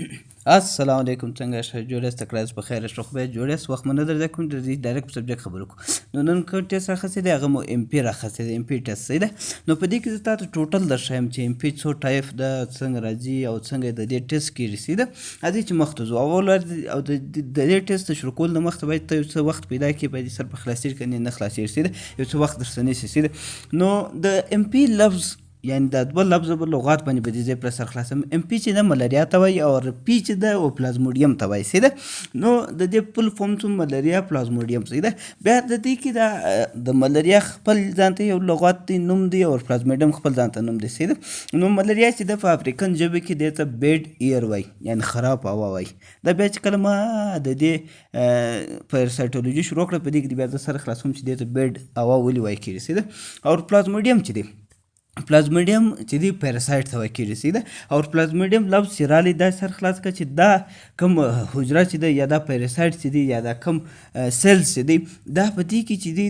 السلام علیکم څنګه یاست جوړ یاست تکړه یاست بخیر یاست خو باید جوړ یاست وخت مو نه درځي کوم درځي ډایرکټ په سبجیکټ خبرو کوو نو نن کوم ټیسټ راخستی دی هغه مو ام پی راخستی دی ام پی ټیسټ صحیح ده نو په دې کې زه تاسو ټوټل درښایم چې ام پی څو ټایپ ده څنګه راځي او څنګه د دې ټیسټ کیږي صحیح ده راځئ چې مخ ته ځو اول او د دې ټیسټ شروع کول د مخ ته باید ته یو څه وخت پیدا کړې باید سر په خلاصېږي که نه خلاصېږي صحیح ده یو څه وخت درته نیسي صحیح ده نو د ام پی لفظ یعنی دا دوه لفظه به لغات باندې به دې ځای پر سر خلاصم ام پی چې د ملاریا ته وایي او پی چې د پلازموډیم ته وایي صحیح ده نو د دې فل فارم څو ملاریا پلازموډیم صحیح ده بیا د دې کې دا د ملاریا خپل ځان ته یو لغات دی نوم دی او پلازموډیم خپل ځان ته نوم دی صحیح ده نو ملاریا چې د په افریقن ژبه کې دې ته بیډ ایر وایي یعنی خراب هوا وایي دا بیا چې کله ما د دې پاراسایټولوژي شروع کړه په دې کې بیا زه سره خلاصوم چې دې ته بیډ هوا ولې وایي کېږي صحیح ده او پلازموډیم چې دی پلازموډیم چې دی پیراسایټ ته وایي کېږي صحیح ده او پلازموډیم لفظ چې رالی دا سر خلاص کړه چې دا کوم حجره چې ده یا دا پیراسایټ چې دی یا دا کوم سیلز چې دی دا په دې کې چې دی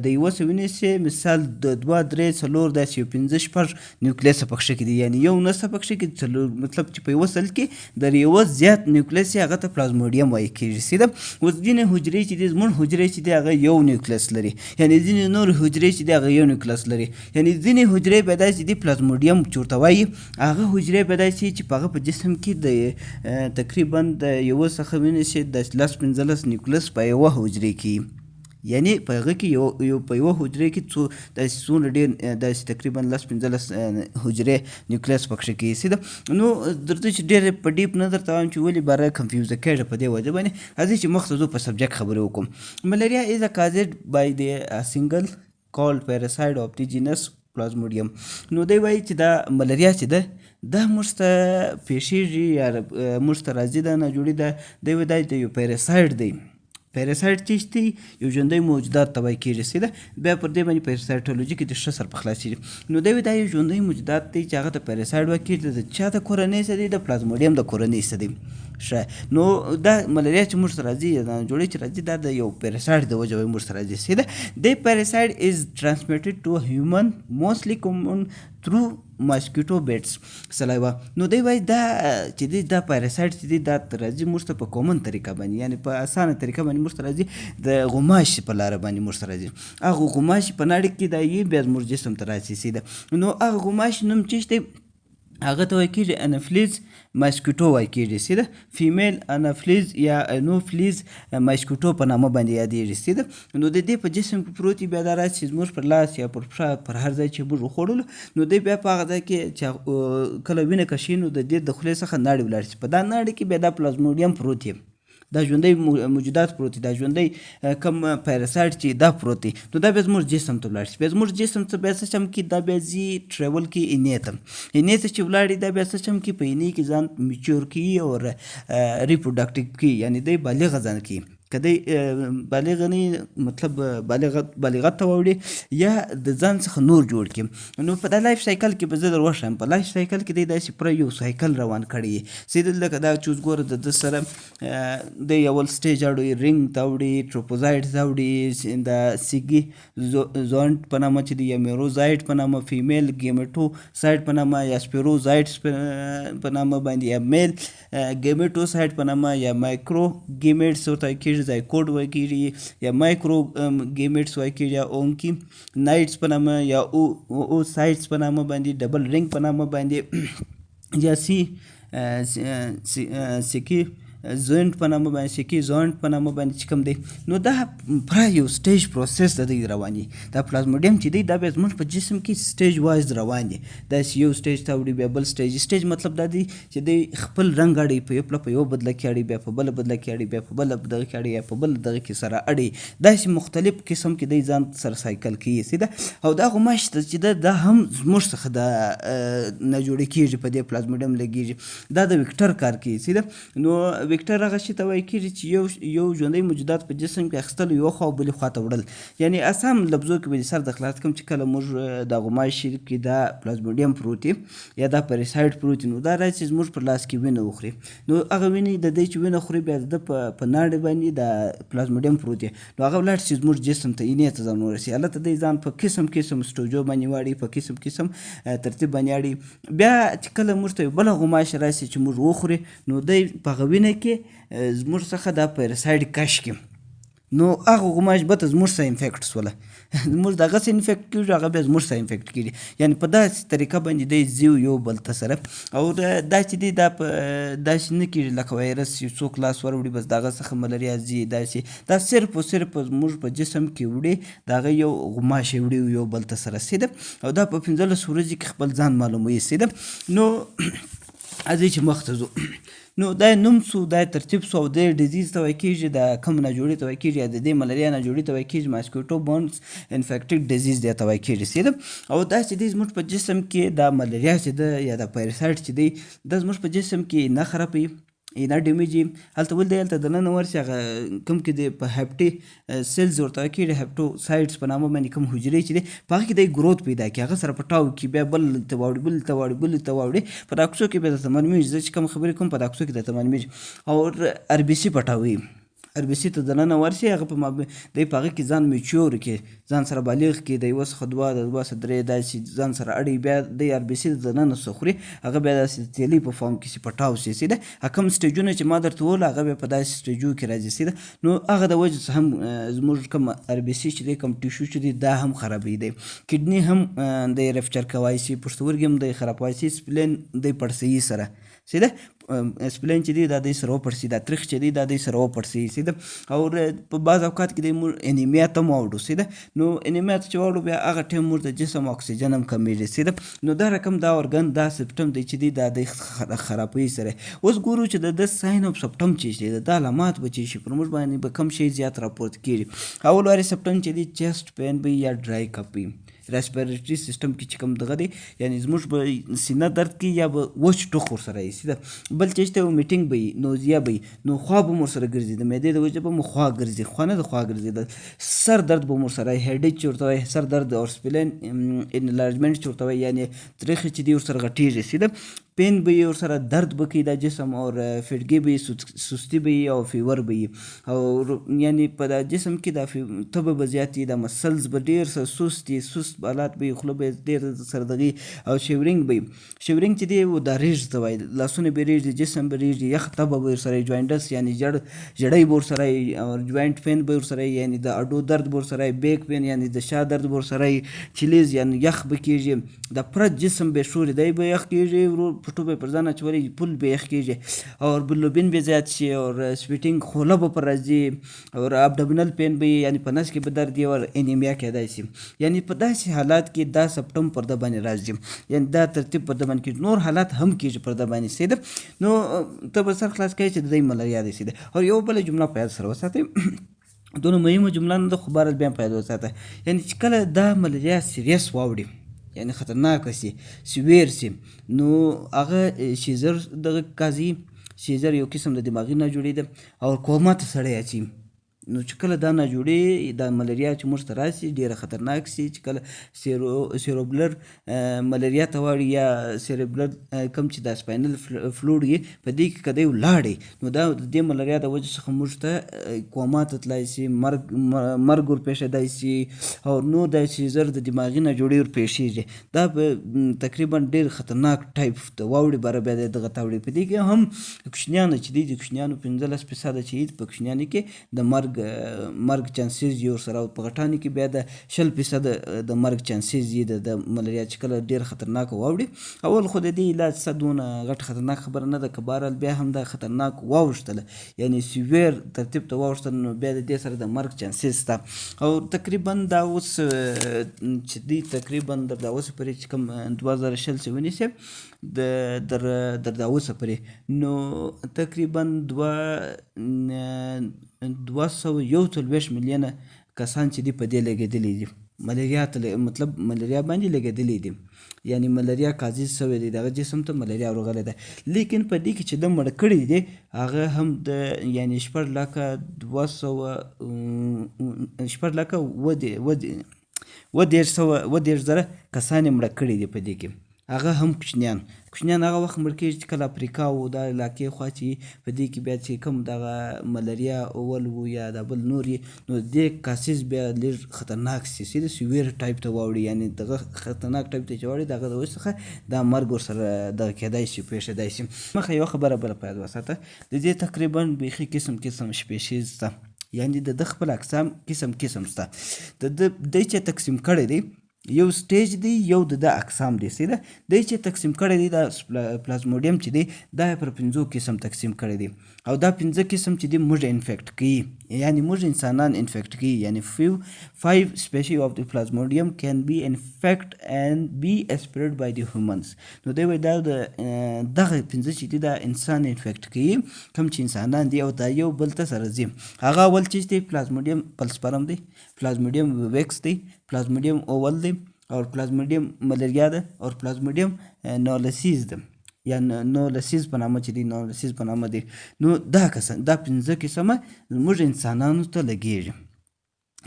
د یوه څه ونیسئ مثال د دوه درې څلور داسې یو پنځه شپږ نیوکلیسه پکښې کې دي یعنې یو نسخه پکښې کې څلور مطلب چې په یوه سل کې د یوه زیات نیوکلیس یې هغه ته پلازموډیم وایي کېږي صحیح ده اوس ځینې حجرې چې دي زموږ حجرې چې دی هغه یو نیوکلیس لري یعنې ځینې نور حجرې چې دی هغه یو نیوکلیس لري یعنې ځینې حجرې به داسې دي پلازموډیم چې ورته وایي هغه حجرې به داسې چې په هغه په جسم کې د تقریبا د یوه څخه ونیسئ د 15 نیوکلیس په یوه حجرې کې یعنی په هغه کې په یوه حجرې کې داسې څومره ډېر داسې تقریبا 15 حجرې نیوکلیس پکښې کېږي ده نو درته چې ډېر په ډیپ نه درته وایم چې ولې باره کنفیوزه کېږه په دې وجه باندې راځئ چې مخ ته ځو په سبجیکټ خبرې وکړو ملیریا از ا کازډ بای د سنګل کالډ پیراسایټ اف د جینس پلازموډیم نو دی وایي چې دا ملاریا چې ده دا موږ ته پیښیږي یا موږ ته راځي دا ناجوړي ده دی وایي دا د یو پیراسایټ دی پیراسایټ چې دی یو ژوندی موجودات ته وایي کېږي صحیح ده بیا پر دې باندې پیراسایټولوژي کې د ښه سر په خلاصېږي نو دی وایي دا یو ژوندی موجودات دی چې هغه ته پیراسایټ وایي کېږي د چا د کورنۍ څه دی د پلازموډیم د کورنۍ څه دی ښه نو دا ملاریا چې موږ ته راځي یا ناجوړی چې راځي دا د یو پیراسایټ د وجه موږ ته راځي صحیح ده دی پیراسایټ از ټرانسمیټډ ټو هیومن موستلی کامن تھرو ماسکیټو بیټس سلایوا نو دی وایي دا چې دی دا پیراسایټ چې دی دا راځي موږ ته په کامن طریقه باندې یعنی په اسانه طریقه باندې موږ ته راځي د غوماشي په لاره باندې موږ ته راځي هغه غوماشي په ناړې کې دا یي بیا زموږ جسم ته راځي صحیح ده نو هغه غوماشي نوم چې دی هغه ته وایي کېږي انافلیز ماسکیټو وایي کېږي صحیح ده فیمیل انافلیز یا انوفلیز ماسکیټو په نامه باندې یادېږي صحیح ده نو د دې په جسم کې پروت وي بیا دا راځي چې زموږ پر لاس یا پر پښه پر هر ځای چې موږ وخوړلو نو دی بیا په هغه ځای کې چې کله وینه کشي نو د دې د خولې څخه ناړې ولاړ شي په دا ناړې کې بیا دا پلازموډیم پروت وي دا ژوندی موجودات پروت دي دا ژوندی کوم پیراسایټ چې دا پروت دی نو دا بیا زموږ جسم ته ولاړ شي بیا زموږ جسم ته بیا څه چم کړي دا بیا ځي ټریول کړي انې ته انې ته چې ولاړي دا بیا څه چم کړي په انې کې ځان میچور کړي او ریپروډکټیو کړي یعنی دی بالغه ځان کړي که دی بالغ نه مطلب بالغت ته واوړي یا د ځان څخه نور جوړ کړي نو په دا لایف سایکل کې به زه در وښیم په لایف سایکل کې دی داسې پوره یو سایکل روان کړی سیده لکه دا چې اوس ګوره د ده سره دی اول سټیج اړوي رینګ ته وړي ټروپوزایټ ته وړي د سیګي زونټ په نامه چې دی یا میروزایټ په نامه فیمیل ګیمیټوسایټ په نامه یا سپیروزایټس په نامه باندې یا میل ګیمیټوسایټ په نامه یا مایکرو ګیمیټس ورته کېږي زایکوډ وایي کېږي یا مایکرو ګیمیټس وایي کېږي یا اونکي نایټس په نامه یا او سایټس په نامه باندې ډبل رینګ په نامه باندې یا سیکي زونټ په نامه باندې سیکي زونټ په نامه باندې چې کوم دی نو دا پوره یو سټیج پروسس د دوی روان دي دا پلازموډیم چې دی دا بیا زموږ په جسم کې سټیج وایز روان دي داسې یو سټیج ته وړي بیا بل سټیج مطلب دا دی چې دی خپل رنګ اړوي په یو پله په یو بدله کې اړوي بیا په بله بدله کې اړوي بیا په بله دغه کې اړوي یا په بل دغه کې سره اړوي داسې مختلف قسم کې دی ځان سره سایکل کوي سیده او دا غوماشي چې ده دا هم زموږ څخه دا نه جوړې کېږي په دې پلازموډیم لګېږي دا د ویکټر کار کوي سیده نو ویکټر هغه شي ته وایي کېږي چې یو ژوندی موجودات په جسم کې اخیستل یو خوا او بلې خوا ته وړل. یعنی اسام لفظو کې به دې سر د خلاص کړم چې کله موږ د غوماشي کې دا پلازموډیم پروت یا دا پریسایډ پروت نو دا راځي چې زموږ پر لاس کې وینه وخوري. نو هغه وینې د دې چې وینه خوري بیا د په ناړې باندې د پلازموډیم پروت نو هغه ولاړ شي زموږ جسم ته اینې ته ځان ورسي. هلته دی ځان په قسم سټوجو باندې واړي، په قسم ترتیب باندې اړي. بیا چې کله موږ ته بله غوماشه راسي چې موږ وخوري نو دی په هغه وینه کې زموږ څخه دا پیراسایډ کش کړي نو هغه غوماش به ته زموږ سره انفیکټ سوله زموږ دغسې انفیکټ کېږي هغه بیا زموږ سره انفیکټ کېږي. یعنې په داسې طریقه باندې دی ځي یو بل ته سره. او دا چې دی دا په داسې نه کېږي لکه وایرس یو څوک لاس وروړي بس د هغه څخه ملریا ځي داسې. دا صرف او صرف زموږ په جسم کې وړي د هغه یو غوماشې وړي یو بل ته سره سیده او دا په 15 ورځې کې خپل ځان معلوموي سیده. نو راځئ چې مخ ته ځو. نو دا نوم سو دا ترتیب سو او د ډیزیز ته وایي کېږي د کوم ناجوړي ته وایي کېږي یا د دې ملریا ناجوړي ته وایي کېږي ماسکیټو بونز انفیکټډ ډیزیز دی ته وایي کېږي سیده. او دا چې دی زموږ په جسم کې دا ملریا چې ده یا د پیراسایډ چې دی دا زموږ په جسم کې نه خرابوي اینا ډیمیج هلته ول دی هلته دننه ورسي هغه کوم کې دی په هیپټي سیلز ورته کېږي هیپټوسایډس په نامه باندې کوم حجرې چې دی په هغه کې دی ګروت پیدا کړي هغه سره پټاو کړي بیا بل ته واوړي بل ته واوړي په دا کوڅو کې بیا درته معلومېږي زه چې کوم خبرې کوم په دا کوڅو کې درته معلومېږي. او RBC پټاوي RBC ته دننه ورسي هغه په دی په هغه کې ځان میچور کړي ځان سره بالغ کړي د یوه څخه دوه د دوه څخه درې داسې ځان سره اړوي بیا دی RBC ته دننه څه خوري هغه بیا داسې تیلي په فارم کې سي پټاو سي سیده. کوم سټیجونه چې ما درته وویل هغه بیا په داسې سټیجو کې راځي سیده. نو هغه د وجې څخه هم زموږ کوم RBC چې دی کوم ټیشو چې دی دا هم خرابوي دی. کډني هم دی رفچر کوای سي پښتورګي هم دی خرابوای سي سپلین دی پړسوي سره سیده. سپلین چې دی دا دی سره وپړسي دا تریخ چې دی دا دی سره وپړسي سیده. او په بعض اوقات کې دی موږ انیمیا ته هم واوړو سیده. نو انیمیا ته چې واوړو بیا هغه ټایم موږ د جسم اکسیجن هم کمیږي سیده. نو دا رقم دا ارګن دا سپټم دی چې دی دا دی خرابوي سره. اوس ګورو چې د ساین اف سپټم چې دی دا علامات به چې شي پر موږ باندې به کم شي زیات راپورته کېږي. اول واري سپټم چې دی چیسټ پین به یا ډرای کپ وي ریسپیریټري سیستم کې چې کوم دغه دی یعنی زموږ به سینه درد کې یا به وچ ټوخ ورسره وي سیده. بل چې شته میټینګ به وي نوزیا به وي نو خوا به مو ورسره ګرځي د معدې د وجې به مو خوا ګرځي خوا نه د خوا ګرځي د سر درد به مو ورسره وي هیډیک چې ورته وایي سر درد او سپلین انلارجمنټ چې ورته وایي یعنی تریخې چې دی ورسره غټېږي سیده. پین به یې ورسره درد به کوي دا جسم او فټګي به یې سستي به یې او فیور به یې او یعنی په دا جسم کې دا تبه به زیات وي دا مسلز به ډېر سست حالات به یې خوله به ډېر سره دغې او شیورینګ به یې شیورینګ چې دی دا ریږد ته وایي لاسونه به ریږدي جسم به ریږدي یخ تبه به ورسره وي جوینټس یعنی جړۍ به ورسره وي او جوینټ پین به ورسره وي یعنی د اډو درد به ورسره وي بیک پین یعنی د شا درد به ورسره وي چلیز یعنی یخ به کېږي د پرت جسم به شوري دی به یخ کېږي پټو به پر ځان اچولي پل به یخ کېږي او بلوبین به زیات شي او سویټینګ خوله به پر راځي او ابډومینل پین به یعنی په نس کې به درد وي او انیمیا کېدای شي. یعنی په داسې حالات کې دا سپټم پر د باندې راځي یعنی دا ترتیب پر د باندې کېږي نور حالات هم کېږي پر د باندې سیده. نو ته به سر خلاص کوي چې د دې ملریا دی سیده. او یو بله جمله په یاد سره وساتئ دونه مهمه جمله نه ده خو بهرحال بیا په یاد وساته یعنی چې کله دا ملریا سیریس واوړي یعنی خطرناکه سي سیویر سي نو هغه شیزر دغه قاضي شیزر یو قسم د دماغي ناجوړي ده او کوما ته سړی اچي. نو چې کله دا ناجوړي دا ملریا چې موږ ته راسي ډېره خطرناک سي چې کله سیروبلر ملریا ته واړي یا سیروبلر کوم چې دا سپاینل فلوډ وي په دې کې که دی ولاړی نو دا د دې ملریا د وجې څخه موږ ته کوما ته تلای سي مرګ ورپېښېدای سي او نور دا سیزر د دماغي ناجوړي ورپېښېږي. دا به تقریبا ډېر خطرناک ټایپ ته واوړي باره بیا دغه ته وړي. په دې کې هم کوچنیانو چې دي د کوچنیانو 15% چې په کوچنیانو کې د مرګ چانسز یې ورسره او په غټانو کې بیا د 100% د مرګ چانسز یې د ملریا چې کله ډېر خطرناک واوړي. اول خو د دې علاج څه دونه غټ خطرناک خبره نه ده که بهرحال بیا هم دا خطرناک واوښتله یعنی سیویر ترتیب ته واوښتل نو بیا د دې سره د مرګ چانسز شته. او تقریبا دا اوس چې دی تقریبا در دا اوسه پورې چې کوم 2020 چې ونیسي در دا اوسه پورې نو تقریبا 241 میلیونه کسان چې دی په دې لګېدلي دي ملریا ته مطلب ملریا باندې لګېدلي دي یعنی ملاریا کازیز شوی دی دغه جسم ته ملاریا ورغلی ده. لیکن په دې کې چې ده مړه کړی دی هغه هم د یعنی 14,000 کسان یې مړه کړي دي په دې کې. هغه هم کوچنیان هغه وخت مړه کېږي چې کله افریقا و دا علاقې خوا چې په دې کې بیا چې کوم دغه ملاریا اول و یا دا بل نور یې نو دې کاسیز بیا لږ خطرناک سي د سویر ټایپ ته واوړي یعنی دغه خطرناک ټایپ ته چې واوړي دغه د وجې څخه دا مرګ ورسره دغه کېدای شي پېښېدای شي. مخه یوه خبره بله په یاد وساته د دې تقریبا بیخي قسم سپیشیز شته یعنی د ده خپل اقسام قسم شته. د دی چې تقسیم کړی دی یو سټیج دی یو د اقسام دی سیده دی چې تقسیم کړی دی دا پلازموډیم چې دی دا پر 5 قسم تقسیم کړی دی او دا 5 قسم چې دی موږ انفیکټ کوي یعنی موږ انسانان انفیکټ کوي یعنی 5 species of the plasmodium can be infected and be spread by the humans. نو دی وایي دا دغه 5 چې دی دا انسان انفیکټ کوي کوم چې انسانان دی او دا یو بل ته سره ځي. هغه اول چې دی پلازموډیم پلسپرم دی پلازموډیم ویکس دی پلازموډیم اوول دی اور پلازموډیم ملاریا ده اور پلازموډیم نولسیز ده یا نولسیز په نامه چې دی نولسیز په نامه دی. نو دا 5 قسمه موږ انسانانو ته لګیږي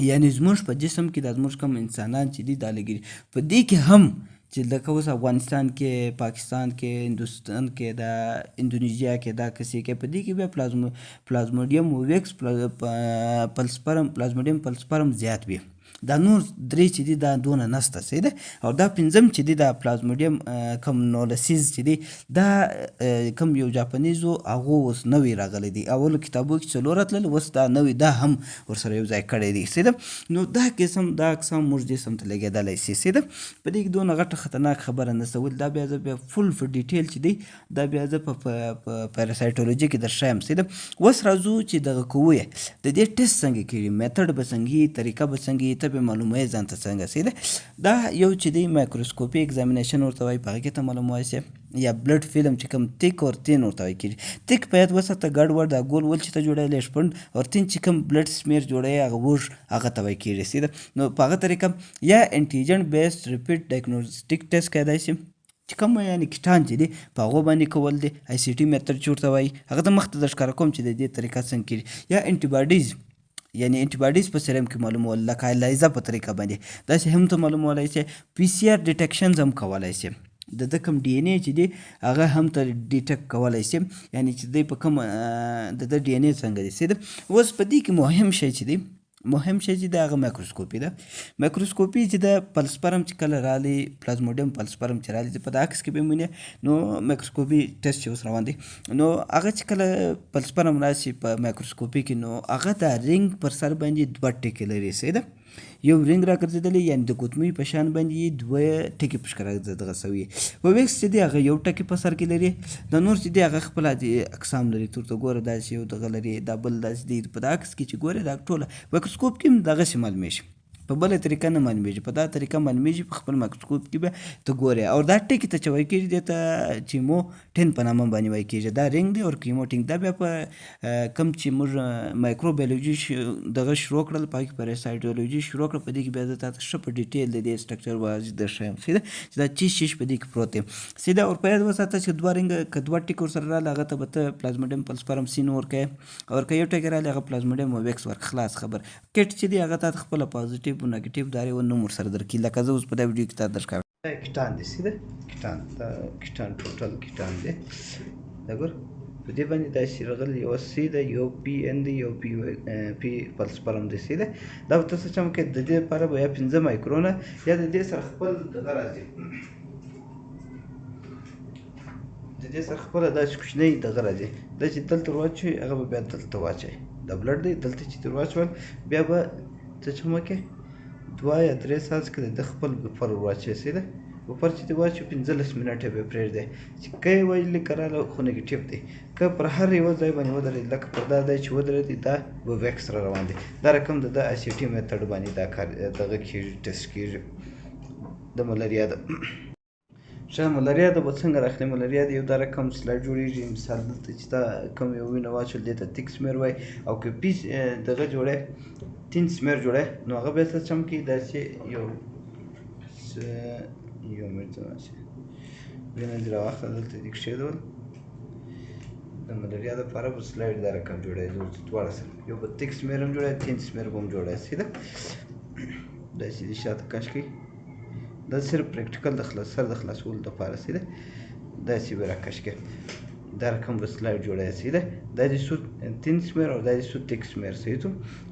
یعنی زموږ په جسم کې دا زموږ کوم انسانان چې دی دا لګیږي. په دې کې هم چې لکه اوس افغانستان کې پاکستان کې هندوستان کې دا اندونیزیا کې دا کسې کې په دې کې بیا پلازموډیم ویکس پلازموډیم پلسپرم زیات وي. دا نور 3 چې دي دا دونه نسته سیده او دا 5 چې دي دا پلازموډیم کوم نولسیز چې دي دا کوم یو جاپانیزو هغه اوس نوی راغلی دی اولو کتابو کې 4 راتلل اوس دا نوی دا هم ورسره یو ځای کړی دی سیده. نو دا قسم دا اقسام موږ جسم ته لګېدلی سي سیده. په دې کې دونه غټه خطرناک خبره نشته ول دا بیا زه بیا فل ډیټیل چې دی دا بیا زه په پیراسایټولوژي کې درښایم سیده. اوس راځو چې دغه کوو د دې ټیسټ څنګه کېږي میتھډ به څنګه طریقه به څنګه ته به معلومه ځان ته څنګه سیده. دا یو چې دی مایکروسکوپي ایگزامینیشن ورته وایي په هغه کې ته معلومه شي یا بلډ فلم چې کوم تیک اور تین ورته وایي کېږي. تیک په یاد وساته ګډ وډ دا ګول ول چې ته جوړوي شپڼ اور تین چې کوم بلډ سمیر جوړوي هغه وږ هغه ته وایي کېږي سیده. نو په هغه طریقه یا انټیجن بیسډ ریپیټ ډایګنوسټیک ټیسټ کېدای شي چې کوم یعنی کټان چې دی په هغو باندې کول دی آی سی ټي میتھډ چې ورته وایي هغه ته مخته در ښکاره کوم چې د دې طریقه څنګه کېږي. یا انټي باډیز یعنی انټي باډیز په سیرم کې معلومول لکه الایزا په طریقه باندې داسې هم ته معلومولی شي. پی سی آر ډیټیکشنز هم کولی شي د کوم ډي ان اے چې دی هغه هم ته ډیټیکټ کولی شي یعنی چې دی په کوم د ډي ان اے څنګه دی سیده. اوس په دې کې مهم شی چې دی د هغه مایکروسکوپي ده. مایکروسکوپي چې د پلسپرم چې کله رالی پلازموډیم پلسپرم چې رالی په د عکس کې به ومینې نو مایکروسکوپي ټیسټ چې اوس روان دی نو هغه چې کله پلسپرم راشي په مایکروسکوپي کې نو هغه د رنګ پر سر باندې 2 ټکي لري سیده. یو رنګ راګرځېدلی یعنی د ګوتمۍ په شان باندې یې 2 ټکي په ښکاره دغه سوي. ویکس چې دی هغه یو ټکي په سر کې لري. د نور چې دی هغه خپل اقسام لري تور ته ګوره داسې یو دغه لري دا بل داسې دی په دا عکس کې چې ګوره دا ټوله مایکروسکوپ کې هم دغسې معلومیږي په بله طریقه نه معلومیږي په دا طریقه معلومیږي په خپل مایکروسکوپ کې به ته ګورې او دا ټکي ته چې وایي کېږي دې ته چیمو ټین په نامه باندې وایي کېږي دا رنګ دی او کیموټینګ دا بیا په کوم چې موږ مایکروبیولوژي دغه شروع کړل په هغې کې پیراسایټولوژي شروع کړل په دې کې بیا زه تا ته ښه په ډیټیل د دې سټرکچر واضح درښایم سیده چې دا چیز په دې کې پروت دی سیده. اور په یاد وساته چې 2 رنګه که 2 ټکي ورسره راغله هغه ته به ته پلازموډیم پلسپرم سین ورکوې او که یو ټکی راغلی هغه پلازموډیم ویکس ورک خلاص خبر. کټ چې دی هغه تا ته خپله پازیټیو نیګیټیو داري و نوم ورسره درکړي لکه زه اوس په دا ویډیو کې تا درښکایم. دا کټان دی سیده کټان ټوټل کټان دی دا ګور په دې باندې داسې راغلی یو سی ده یو پی ان دی یو پی پلسپرم دی سیده. دا به تاسو چم کې د دې لپاره به یا 5 مایکرونه یا د دې سره خپل دغه راځي د دې سره خپله داسې کوچنی دغه راځي دا چې دلته ورواچوي هغه به بیا دلته واچوي دا بلډ دی دلته چې تر واچول بیا به ته چمه کې 2 یا 3 ساعت کې د خپل بفر ورواچوي سیده. بفر چې دی واچو 15 منټه به پرېږدی چې که یې وایي لږ راله خو نیګیټیو دی که پر هر یوه ځای باندې ودرېد لکه پر دا دی چې ودرېدی دا به ویکس را روان دی. دا رقم د آی سی ټي میتھډ باندې دا کار دغه کېږي ټیسټ کېږي. د ملاریا ده ښه ملاریا ده به څنګه راخلي ملاریا د یو دا رقم سلایډ جوړېږي مثال دلته چې تا کوم یو وینه واچول دې ته تیک سمیر وایي او که پیس دغه جوړی تین سمیر جوړی نو هغه بیا څه چم کې داسې یو یو منټ راشه وینه دې راواخله دلته دې کښېږدول د ملیریا دپاره به سلایډ دا رقم جوړوي دواړه سره یو به تک سمیر هم جوړوي 3 سمیر به هم جوړوي سیده داسې دې شاته کش کوي دا صرف پریکټیکل د سر د خلاصولو دپاره سیده داسې به راکش کوي دا رقم به سلایډ جوړوي سیده دا دې سود 3 سمیر او دا دې سود تک سمیر صحیح تو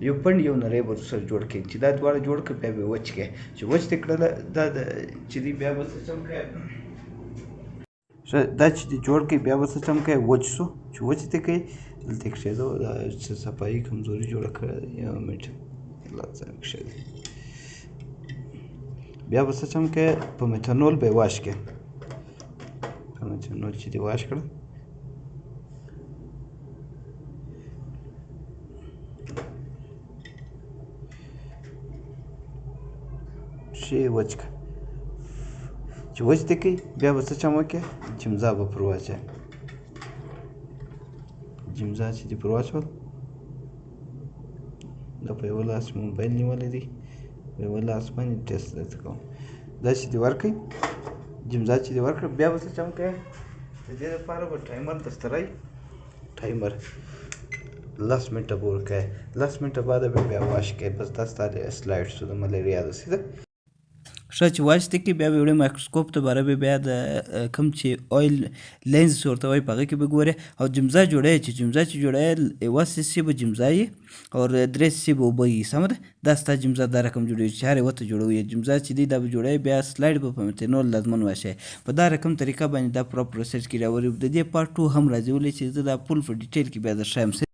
یو پنډ یو نری به سره جوړ کړي چې دا دواړه جوړ کړي بیا به وچ کړي چې وچ دې کړله دا چې دې بیا به څه چم کوي دا چې دې جوړ کړي بیا به څه چم کوي وچ شو چې وچ دې کوي دلته کښېږدو دا څه صفایي کمزوري جوړه کړې ده یو منټ الله څنګه کښېږدي بیا به څه چم کوي په میتانول به یې واش کړي په میتانول چې دې واش کړه ښې وچ کړه چې وچ دې کوي بیا به څه چم وکړي جمزا به پر واچوي جمزا چې دې پر واچول دا په یوه لاس مې موبایل نیولی دی په یوه لاس باندې ټیسټ درته کوم دا چې دې ورکړئ جمزا چې دې ورکړه بیا به څه چم کوئ د دې دپاره به ټایمر درته رایي ټایمر 10 منټه به ورکوئ 10 منټه بعده به بیا واش کوئ بس دا ستا سلایډ شو د ملیریا ده سیده ښه چې واش دې کړي بیا به وړې مایکروسکوپ دپاره به بیا د کوم چې آیل لینز ورته وایي په هغه کې به ګورې او جمزا جوړوي چې جمزا چې جوړوي 1 سي به جمزا یي اور 3 سي به اوبه یي سمه ده دا ستا جمزا دا رقم جوړوي چې هر یوه ته جوړوي جمزا چې دی دا به جوړوي بیا سلایډ به په میتانول لازمن واچوي په دا رقم طریقه باندې دا پوره پروسس کې راوړي د دې پارت 2 هم راځي ولې چې زه دا فول په ډیټیل کې بیا در ښایم